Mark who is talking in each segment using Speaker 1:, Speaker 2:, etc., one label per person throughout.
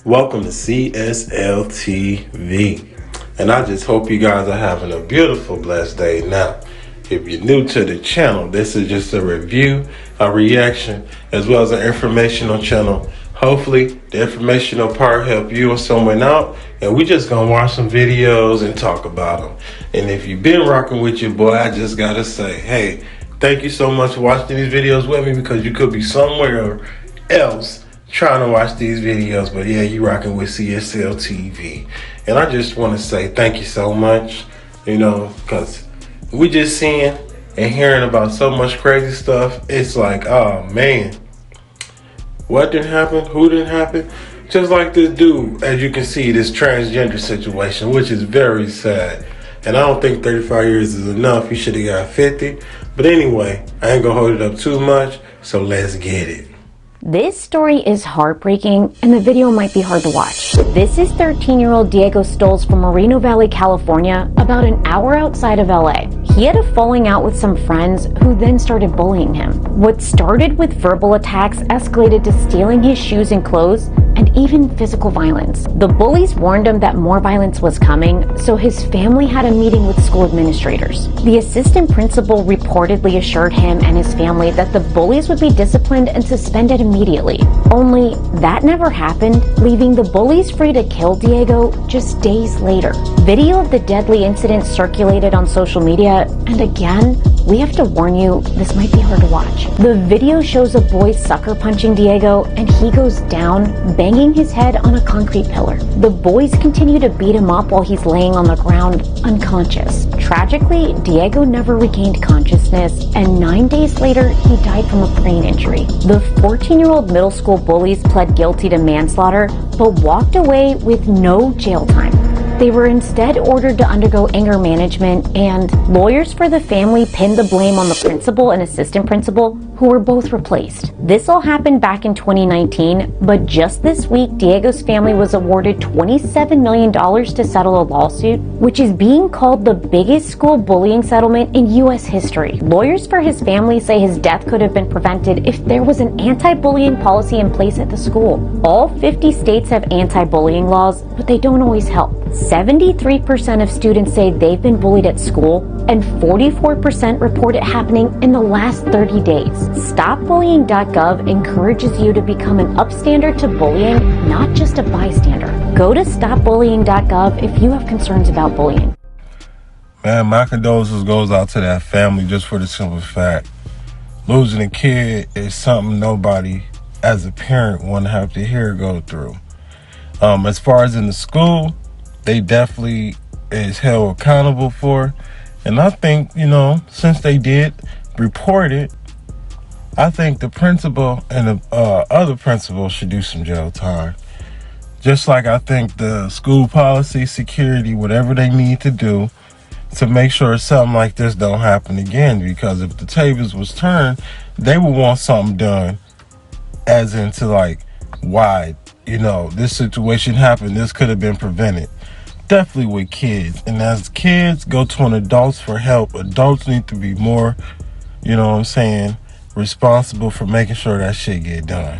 Speaker 1: Welcome to CSL TV. And I just hope you guys are having a beautiful, blessed day. Now, if you're new to the channel, this is just a review, a reaction, as well as an informational channel. Hopefully, the informational part help you or someone out, and we just gonna watch some videos and talk about them. And if you've been rocking with your boy, I just gotta say, hey, thank you so much for watching these videos with me, because you could be somewhere else trying to watch these videos, but yeah, you rocking with CSL TV. And I just want to say thank you so much, because we just seeing and hearing about so much crazy stuff. It's like, oh man, what didn't happen? Who didn't happen? Just like this dude, as you can see, this transgender situation, which is very sad. And I don't think 35 years is enough. You should have got 50. But anyway, I ain't gonna hold it up too much, so let's get it.
Speaker 2: This story is heartbreaking, and the video might be hard to watch. This is 13-year-old Diego Stoles from Moreno Valley, California, about an hour outside of LA. He had a falling out with some friends who then started bullying him. What started with verbal attacks escalated to stealing his shoes and clothes, and even physical violence. The bullies warned him that more violence was coming, so his family had a meeting with school administrators. The assistant principal reportedly assured him and his family that the bullies would be disciplined and suspended immediately. Only that never happened, leaving the bullies free to kill Diego just days later. Video of the deadly incident circulated on social media, and again, we have to warn you, this might be hard to watch. The video shows a boy sucker punching Diego, and he goes down, banging his head on a concrete pillar. The boys continue to beat him up while he's laying on the ground, unconscious. Tragically, Diego never regained consciousness, and 9 days later, he died from a brain injury. The 14-year-old middle school bullies pled guilty to manslaughter, but walked away with no jail time. They were instead ordered to undergo anger management, and lawyers for the family pinned the blame on the principal and assistant principal, who were both replaced. This all happened back in 2019, but just this week, Diego's family was awarded $27 million to settle a lawsuit, which is being called the biggest school bullying settlement in U.S. history. Lawyers for his family say his death could have been prevented if there was an anti-bullying policy in place at the school. All 50 states have anti-bullying laws, but they don't always help. 73% of students say they've been bullied at school, and 44% report it happening in the last 30 days. StopBullying.gov encourages you to become an upstander to bullying, not just a bystander. Go to StopBullying.gov if you have concerns about bullying.
Speaker 1: Man, my condolences goes out to that family, just for the simple fact, losing a kid is something nobody as a parent want to have to hear go through. As far as in the school, they definitely is held accountable for. And I think, since they did report it, I think the principal and the other principals should do some jail time. Just like I think the school policy, security, whatever they need to do to make sure something like this don't happen again. Because if the tables was turned, they would want something done, as into like, why, this situation happened, this could have been prevented. Definitely with kids. And as kids go to an adults for help, adults need to be more, responsible for making sure that shit get done.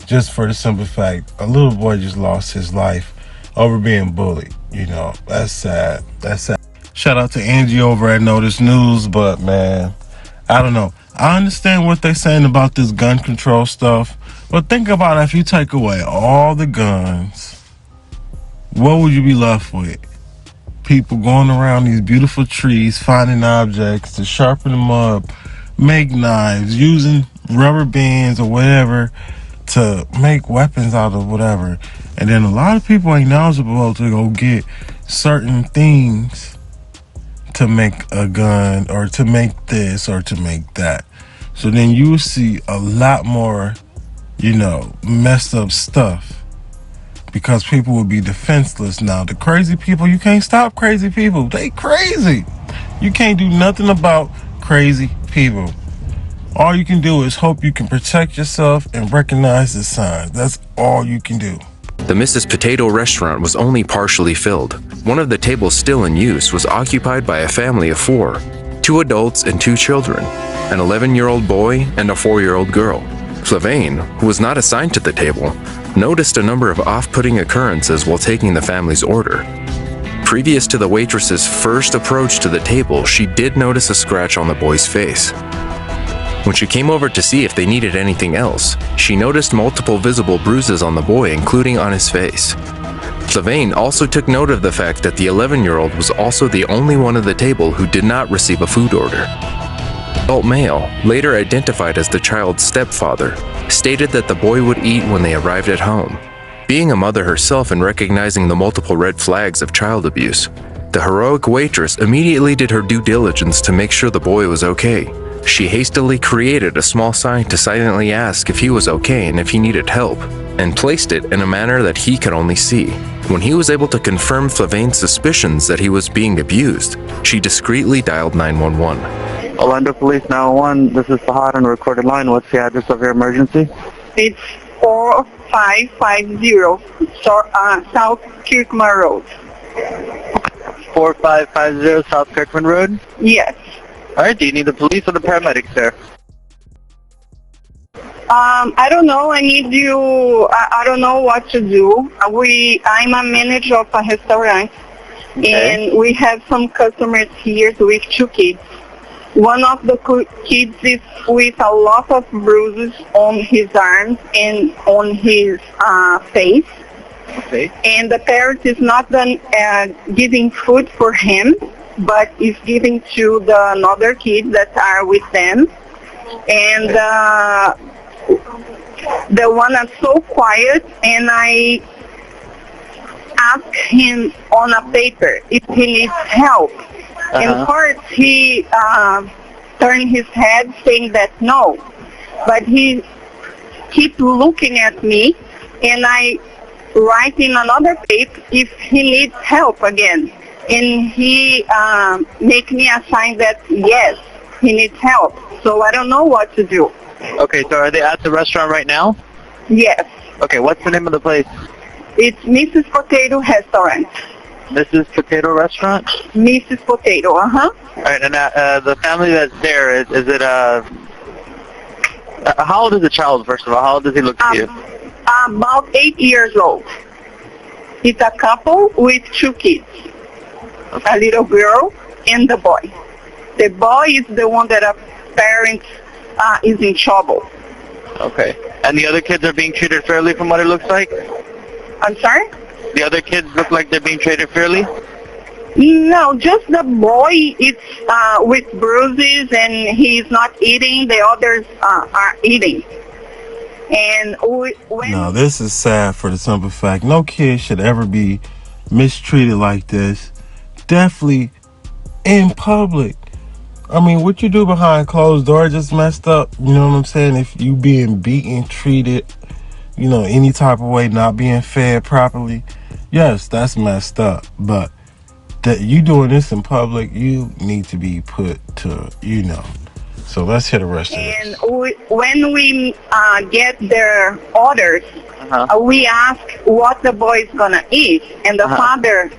Speaker 1: Just for the simple fact, a little boy just lost his life over being bullied. That's sad. That's sad. Shout out to Angie over at Notice News, but man, I don't know. I understand what they're saying about this gun control stuff, but think about it, if you take away all the guns, what would you be left with? People going around these beautiful trees, finding objects to sharpen them up, make knives, using rubber bands or whatever to make weapons out of whatever. And then a lot of people ain't knowledgeable to go get certain things to make a gun, or to make this, or to make that. So then you will see a lot more, messed up stuff. Because people will be defenseless now. The crazy people, you can't stop crazy people. They crazy. You can't do nothing about crazy people. All you can do is hope you can protect yourself and recognize the signs. That's all you can do.
Speaker 3: The Mrs. Potato restaurant was only partially filled. One of the tables still in use was occupied by a family of 4, 2 adults and 2 children, an 11-year-old boy and a 4-year-old girl. Flavane, who was not assigned to the table, noticed a number of off-putting occurrences while taking the family's order. Previous to the waitress's first approach to the table, she did notice a scratch on the boy's face. When she came over to see if they needed anything else, she noticed multiple visible bruises on the boy, including on his face. Flavane also took note of the fact that the 11-year-old was also the only one at the table who did not receive a food order. Adult male, later identified as the child's stepfather, stated that the boy would eat when they arrived at home. Being a mother herself and recognizing the multiple red flags of child abuse, the heroic waitress immediately did her due diligence to make sure the boy was okay. She hastily created a small sign to silently ask if he was okay and if he needed help, and placed it in a manner that he could only see. When he was able to confirm Flavane's suspicions that he was being abused, she discreetly dialed 911.
Speaker 4: Orlando Police 911, this is Fahad on the recorded line. What's the address of your emergency?
Speaker 5: It's 4550 South Kirkman Road.
Speaker 4: 4550 South Kirkman Road?
Speaker 5: Yes.
Speaker 4: Alright, do you need the police or the paramedics there?
Speaker 5: I don't know. I need you. I don't know what to do. I'm a manager of a restaurant, and we have some customers here with 2 kids. One of the kids is with a lot of bruises on his arms and on his face.
Speaker 4: Okay.
Speaker 5: And the parent is not done giving food for him, but is giving to the another kids that are with them. And the one is so quiet, and I asked him on a paper if he needs help. And first he turned his head saying that no, but he keep looking at me, and I write in another paper if he needs help again. And he make me a sign that yes, he needs help. So I don't know what to do.
Speaker 4: Okay, so are they at the restaurant right now?
Speaker 5: Yes.
Speaker 4: Okay, what's the name of the place?
Speaker 5: It's Mrs. Potato Restaurant.
Speaker 4: Mrs. Potato Restaurant?
Speaker 5: Mrs. Potato,
Speaker 4: Alright, and the family that's there, is it, how old is the child, first of all? How old does he look to you?
Speaker 5: About 8 years old. It's a couple with 2 kids.
Speaker 4: Okay.
Speaker 5: A little girl and the boy. The boy is the one that a parent is in trouble.
Speaker 4: Okay. And the other kids are being treated fairly from what it looks like?
Speaker 5: I'm sorry?
Speaker 4: The other kids look like they're being treated fairly?
Speaker 5: No, just the boy is with bruises and he's not eating. The others are eating. And when...
Speaker 1: No, this is sad for the simple fact no kid should ever be mistreated like this. Definitely in public. I mean, what you do behind closed doors just messed up. You know what I'm saying? If you being beaten, treated, any type of way, not being fed properly, yes, that's messed up. But that you doing this in public, you need to be put to, So let's hear the rest of this.
Speaker 5: And when we get their orders, we ask what the boy is going to eat. And the father,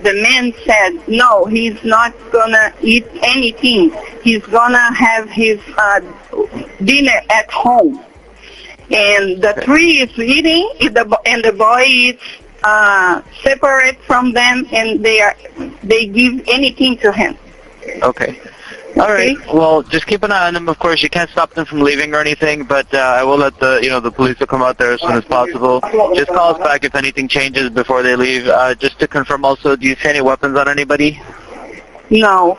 Speaker 5: the man said, no, he's not going to eat anything. He's going to have his dinner at home. And the 3 is eating, and the boy is separate from them, and they give anything to him.
Speaker 4: Okay. All right. Well, just keep an eye on them. Of course, you can't stop them from leaving or anything, but I will let the police will come out there as soon as possible. Just call us back if anything changes before they leave. Just to confirm, also, do you see any weapons on anybody?
Speaker 5: No.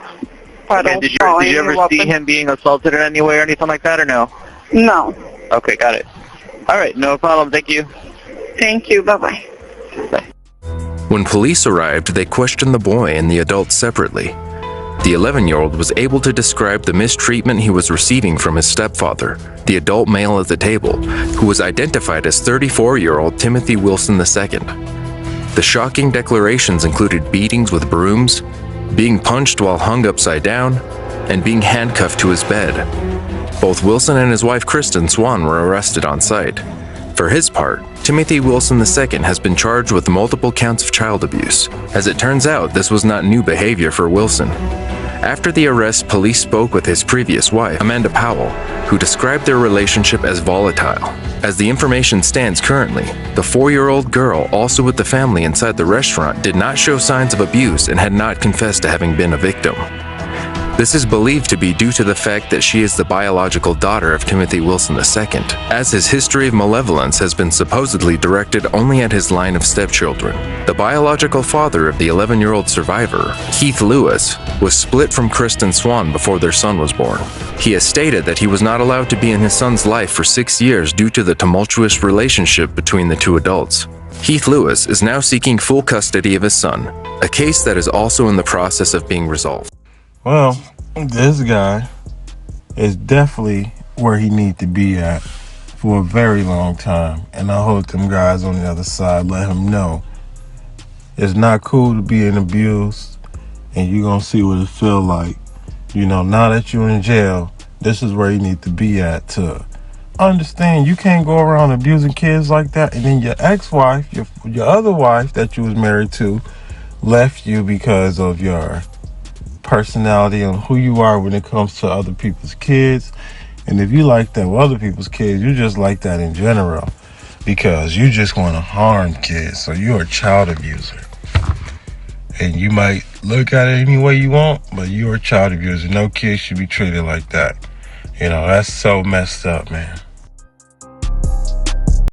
Speaker 4: Okay. Did you ever see him being assaulted in any way or anything like that, or no?
Speaker 5: No.
Speaker 4: Okay, got it. All right, no problem. Thank you.
Speaker 5: Thank you. Bye-bye.
Speaker 4: Bye.
Speaker 3: When police arrived, they questioned the boy and the adult separately. The 11-year-old was able to describe the mistreatment he was receiving from his stepfather, the adult male at the table, who was identified as 34-year-old Timothy Wilson II. The shocking declarations included beatings with brooms, being punched while hung upside down, and being handcuffed to his bed. Both Wilson and his wife Kristen Swan were arrested on site. For his part, Timothy Wilson II has been charged with multiple counts of child abuse. As it turns out, this was not new behavior for Wilson. After the arrest, police spoke with his previous wife, Amanda Powell, who described their relationship as volatile. As the information stands currently, the 4-year-old girl, also with the family inside the restaurant, did not show signs of abuse and had not confessed to having been a victim. This is believed to be due to the fact that she is the biological daughter of Timothy Wilson II, as his history of malevolence has been supposedly directed only at his line of stepchildren. The biological father of the 11-year-old survivor, Keith Lewis, was split from Kristen Swan before their son was born. He has stated that he was not allowed to be in his son's life for 6 years due to the tumultuous relationship between the two adults. Keith Lewis is now seeking full custody of his son, a case that is also in the process of being resolved.
Speaker 1: Well, this guy is definitely where he needs to be at for a very long time. And I hope them guys on the other side let him know it's not cool to be abused, and you're going to see what it feel like. You know, now that you're in jail, this is where you need to be at to understand you can't go around abusing kids like that. And then your ex-wife, your other wife that you was married to, left you because of your personality and who you are when it comes to other people's kids. And if you like that with other people's kids, you just like that in general because you just want to harm kids. So you're a child abuser, and you might look at it any way you want, but you're a child abuser. No kid should be treated like that. You know, that's so messed up, man.